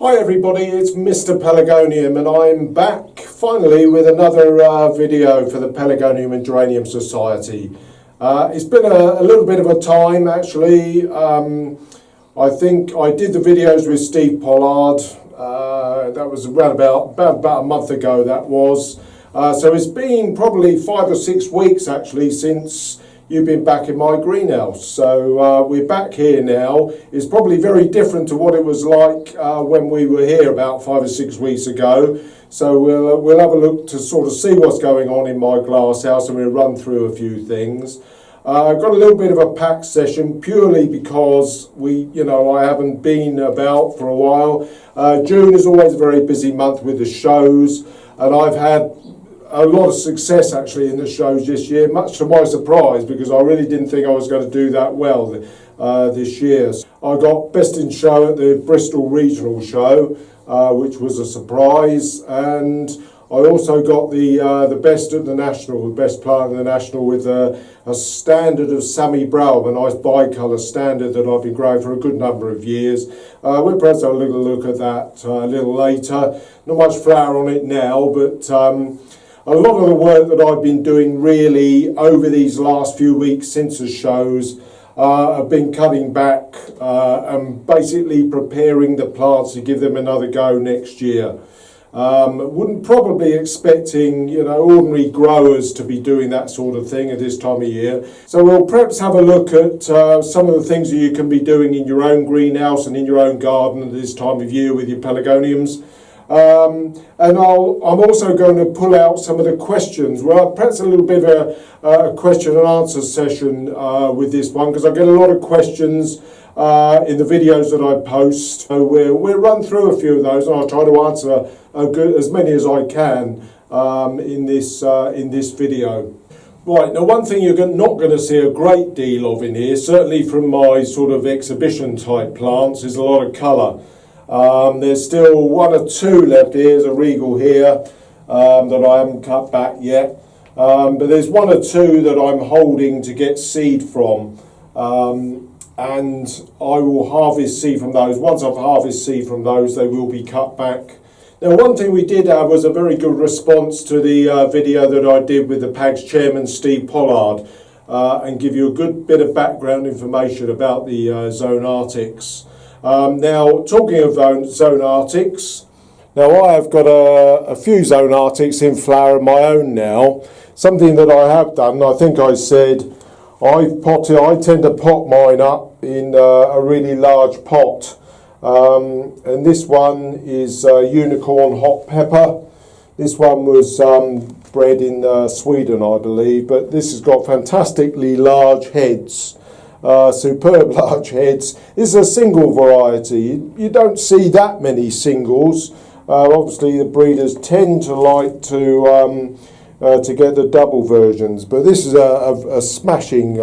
Hi everybody, it's Mr Pelargonium and I'm back finally with another video for the Pelargonium and Geranium Society. It's been a little bit of a time actually. I think I did the videos with Steve Pollard, that was around about a month ago that was. So it's been probably 5 or 6 weeks actually since you've been back in my greenhouse. So we're back here now. It's probably very different to what it was like when we were here about 5 or 6 weeks ago. So we'll have a look to sort of see what's going on in my glass house, and we'll run through a few things. I've got a little bit of a packed session purely because I haven't been about for a while. June is always a very busy month with the shows, and I've had a lot of success actually in the shows this year, much to my surprise, because I really didn't think I was going to do that well this year. I got Best in Show at the Bristol Regional Show, which was a surprise, and I also got the Best at the National, the Best Plant at the National, with a standard of Sammy Brown, a nice bicolour standard that I've been growing for a good number of years. We'll perhaps have a little look at that a little later. Not much flower on it now, but a lot of the work that I've been doing really over these last few weeks since the shows have been cutting back and basically preparing the plants to give them another go next year. Wouldn't probably expecting ordinary growers to be doing that sort of thing at this time of year. So we'll perhaps have a look at some of the things that you can be doing in your own greenhouse and in your own garden at this time of year with your pelargoniums. And I'm also going to pull out some of the questions. Well, perhaps a little bit of a question and answer session with this one, because I get a lot of questions in the videos that I post. So we'll run through a few of those, and I'll try to answer as many as I can in this video. Right, now one thing you're not going to see a great deal of in here, certainly from my sort of exhibition type plants, is a lot of colour. There's still 1 or 2 left here. There's a regal here that I haven't cut back yet. But there's 1 or 2 that I'm holding to get seed from. And I will harvest seed from those. Once I've harvested seed from those, they will be cut back. Now, one thing we did have was a very good response to the video that I did with the PAG's chairman, Steve Pollard, and give you a good bit of background information about the Zonartics. Now, talking of Zonartics, now I have got a few Zonartics in flower of my own now. Something that I have done, I think I said, I tend to pot mine up in a really large pot. And this one is unicorn hot pepper. This one was bred in Sweden, I believe, but this has got fantastically large heads. Superb large heads. This is a single variety. You don't see that many singles. Obviously the breeders tend to like to get the double versions, but this is a smashing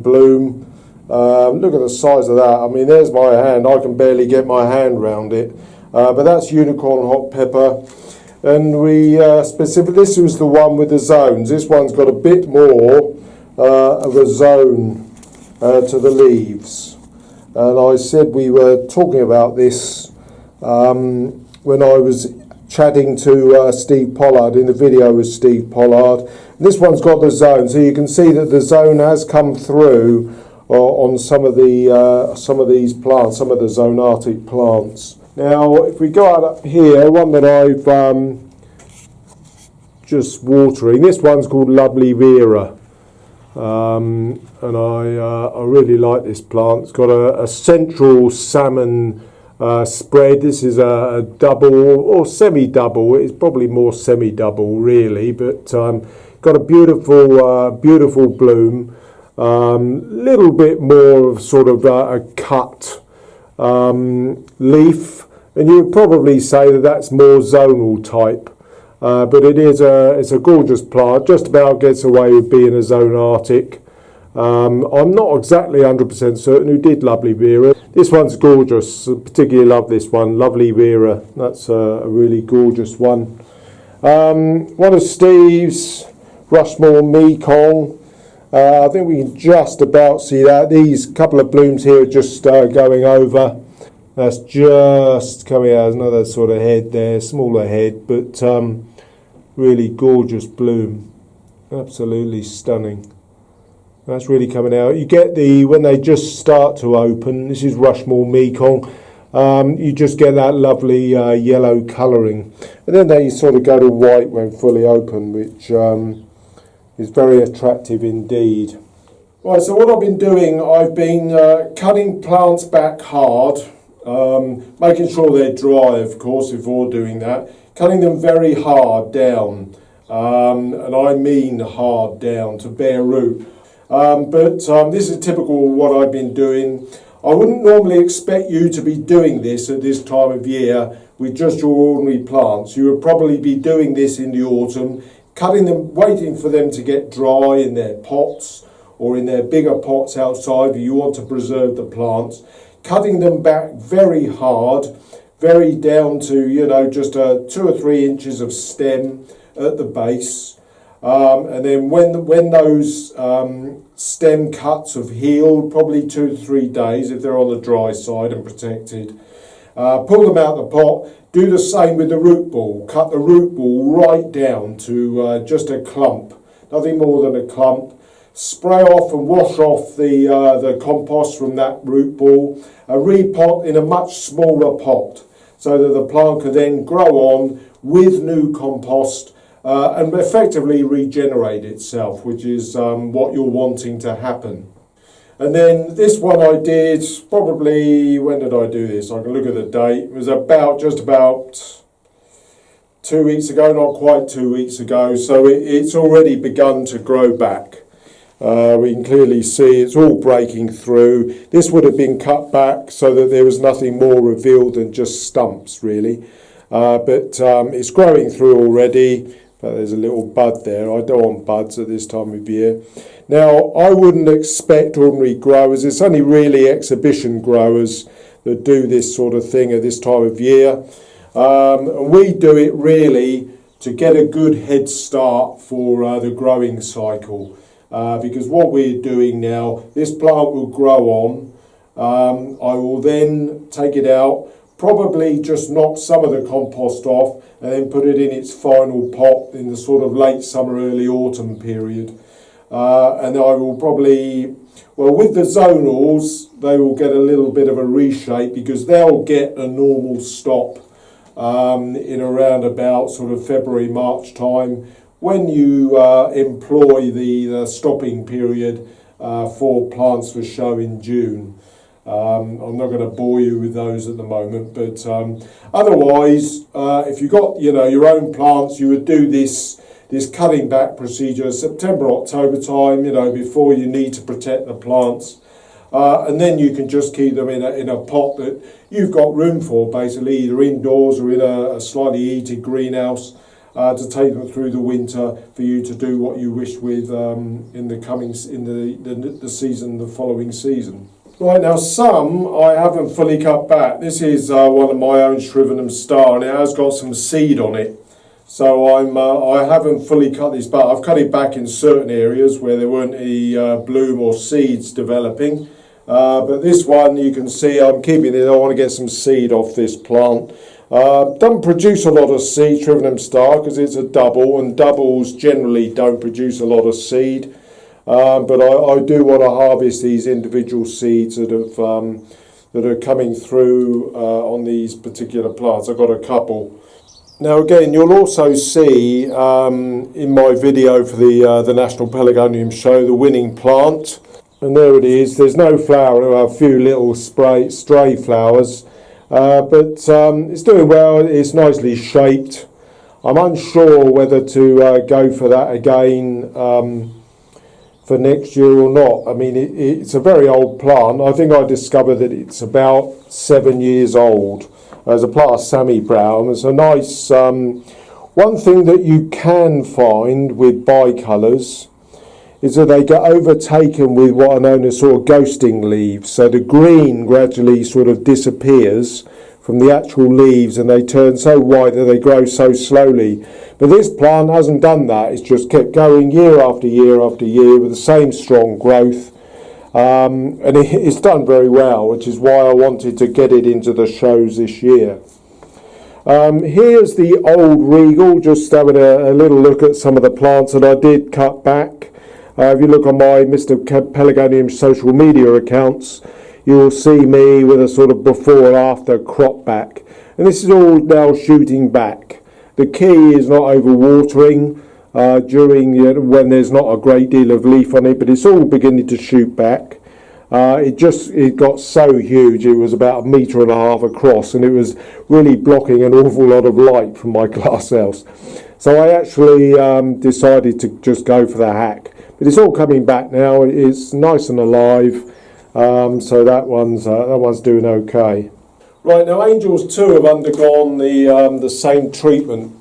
bloom. Look at the size of that. I mean, there's my hand. I can barely get my hand round it. But that's unicorn hot pepper. And we this was the one with the zones. This one's got a bit more of a zone to the leaves, and I said we were talking about this when I was chatting to Steve Pollard in the video with Steve Pollard. And this one's got the zone, so you can see that the zone has come through on some of these plants, some of the Zonartic plants. Now, if we go out up here, one that I've just watering. This one's called Lovely Vera. And I really like this plant. It's got a central salmon spread. This is a double or semi-double. It's probably more semi-double really, but got a beautiful bloom. Little bit more of sort of a cut leaf, and you would probably say that that's more zonal type. But it's a gorgeous plant, just about gets away with being a Zonartic. I'm not exactly 100% certain who did Lovely Vera. This one's gorgeous, I particularly love this one, Lovely Vera. That's a really gorgeous one. One of Steve's, Rushmore Mekong. I think we can just about see that. These couple of blooms here are just going over. That's just coming out, another sort of head there, smaller head, but really gorgeous bloom. Absolutely stunning. That's really coming out. You get when they just start to open, this is Rushmore Mekong, you just get that lovely yellow colouring. And then they sort of go to white when fully open, which is very attractive indeed. Right, so what I've been doing, I've been cutting plants back hard, making sure they're dry, of course, before doing that. Cutting them very hard down, and I mean hard down, to bare root. But this is typical of what I've been doing. I wouldn't normally expect you to be doing this at this time of year with just your ordinary plants. You would probably be doing this in the autumn, cutting them, waiting for them to get dry in their pots or in their bigger pots outside if you want to preserve the plants, cutting them back very hard, very down to, you know, just 2 or 3 inches of stem at the base. And then when those stem cuts have healed, probably 2 to 3 days if they're on the dry side and protected, pull them out of the pot. Do the same with the root ball. Cut the root ball right down to just a clump, nothing more than a clump. Spray off and wash off the compost from that root ball. Repot in a much smaller pot so that the plant can then grow on with new compost and effectively regenerate itself, which is what you're wanting to happen. And then this one I did probably, when did I do this? I can look at the date. It was just about 2 weeks ago, not quite 2 weeks ago. So it's already begun to grow back. We can clearly see it's all breaking through. This would have been cut back so that there was nothing more revealed than just stumps, really. But it's growing through already. But there's a little bud there. I don't want buds at this time of year. Now, I wouldn't expect ordinary growers. It's only really exhibition growers that do this sort of thing at this time of year. And we do it really to get a good head start for the growing cycle. Because what we're doing now, this plant will grow on. I will then take it out, probably just knock some of the compost off and then put it in its final pot in the sort of late summer, early autumn period. And I will probably, well, with the zonals, they will get a little bit of a reshape because they'll get a normal stop in around about sort of February, March time when you employ the stopping period for plants for show in June. I'm not going to bore you with those at the moment, but otherwise, if you've got your own plants, you would do this cutting back procedure September, October time, before you need to protect the plants, and then you can just keep them in a pot that you've got room for, basically either indoors or in a slightly heated greenhouse. To take them through the winter for you to do what you wish with in the season, the following season. Right, now some I haven't fully cut back. This is one of my own Shrivenham Star, and it has got some seed on it. So I haven't fully cut this back. I've cut it back in certain areas where there weren't any bloom or seeds developing. But this one, you can see I'm keeping it. I want to get some seed off this plant. Doesn't produce a lot of seed, Shrivenham Star, because it's a double, and doubles generally don't produce a lot of seed. But I do want to harvest these individual seeds that are coming through on these particular plants. I've got a couple. Now again, you'll also see in my video for the National Pelargonium show the winning plant, and there it is. There's no flower, a few little stray flowers. But it's doing well, it's nicely shaped. I'm unsure whether to go for that again for next year or not. I mean, it's a very old plant. I think I discovered that it's about 7 years old as a plant of Sammy Brown. It's a nice, one thing that you can find with bicolours is that they get overtaken with what are known as sort of ghosting leaves. So the green gradually sort of disappears from the actual leaves and they turn so white that they grow so slowly. But this plant hasn't done that. It's just kept going year after year after year with the same strong growth. and it's done very well, which is why I wanted to get it into the shows this year. Here's the old regal, just having a little look at some of the plants that I did cut back. If you look on my Mr Pelargonium social media accounts, you will see me with a sort of before and after crop back. And this is all now shooting back. The key is not overwatering during when there's not a great deal of leaf on it, but it's all beginning to shoot back. It got so huge, it was about 1.5 meters across, and it was really blocking an awful lot of light from my glass house. So I actually decided to just go for the hack. But it's all coming back now, it's nice and alive, so that one's doing okay. Right, now Angels 2 have undergone the same treatment.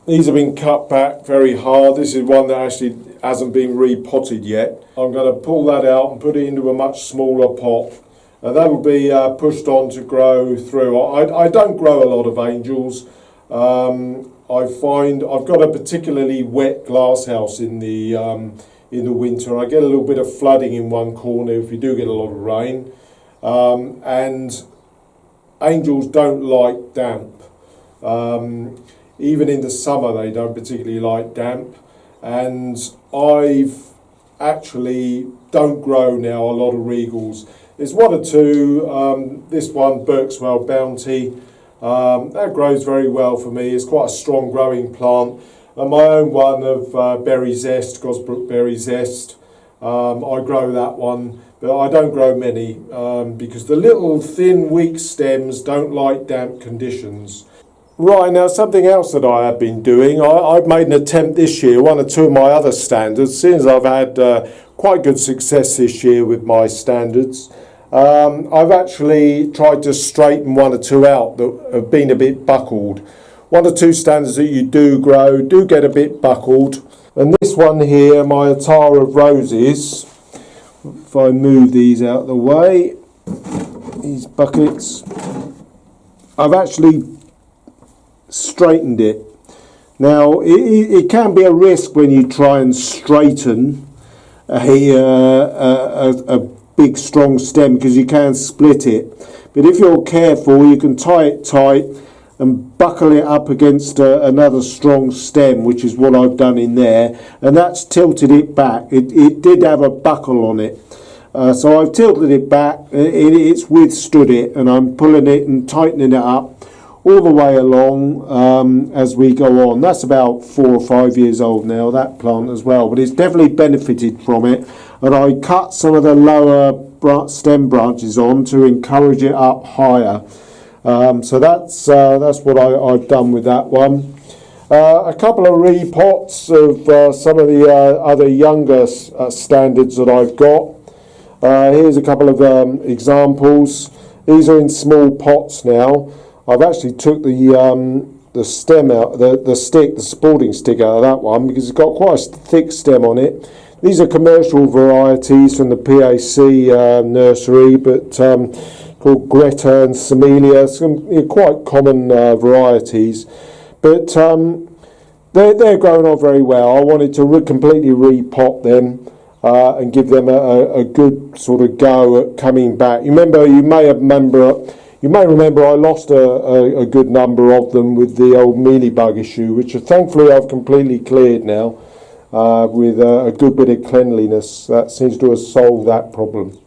These have been cut back very hard. This is one that actually hasn't been repotted yet. I'm going to pull that out and put it into a much smaller pot, and that'll be pushed on to grow through. I don't grow a lot of angels. I find I've got a particularly wet glass house in the winter. I get a little bit of flooding in one corner if you do get a lot of rain, and angels don't like damp. Even in the summer they don't particularly like damp, and I've actually don't grow now a lot of regals. There's one or two, this one, Berkswell Bounty, that grows very well for me. It's quite a strong growing plant. And my own one of Berry Zest, Gosbrook Berry Zest, I grow that one, but I don't grow many because the little thin weak stems don't like damp conditions. Right, now something else that I have been doing, I've made an attempt this year, one or two of my other standards, since I've had quite good success this year with my standards. I've actually tried to straighten one or two out that have been a bit buckled. One or two standards that you do grow do get a bit buckled. And this one here, my Attar of Roses, if I move these out of the way, these buckets, I've actually straightened it. Now it can be a risk when you try and straighten a big strong stem, because you can split it, but if you're careful you can tie it tight and buckle it up against another strong stem, which is what I've done in there, and that's tilted it back. It did have a buckle on it, so I've tilted it back. It's withstood it, and I'm pulling it and tightening it up all the way along as we go on. That's about 4 or 5 years old now, that plant as well, but it's definitely benefited from it. And I cut some of the lower stem branches on to encourage it up higher. So that's what I've done with that one. A couple of repots of some of the other younger standards that I've got. Here's a couple of examples. These are in small pots now. I've actually took the stem out, the stick, the sporting stick out of that one, because it's got quite a thick stem on it. These are commercial varieties from the PAC nursery, but called Greta and Semelia, some quite common varieties. But they're growing on very well. I wanted to completely repot them and give them a good sort of go at coming back. You may remember I lost a good number of them with the old mealybug issue, which thankfully I've completely cleared now with a good bit of cleanliness. That seems to have solved that problem.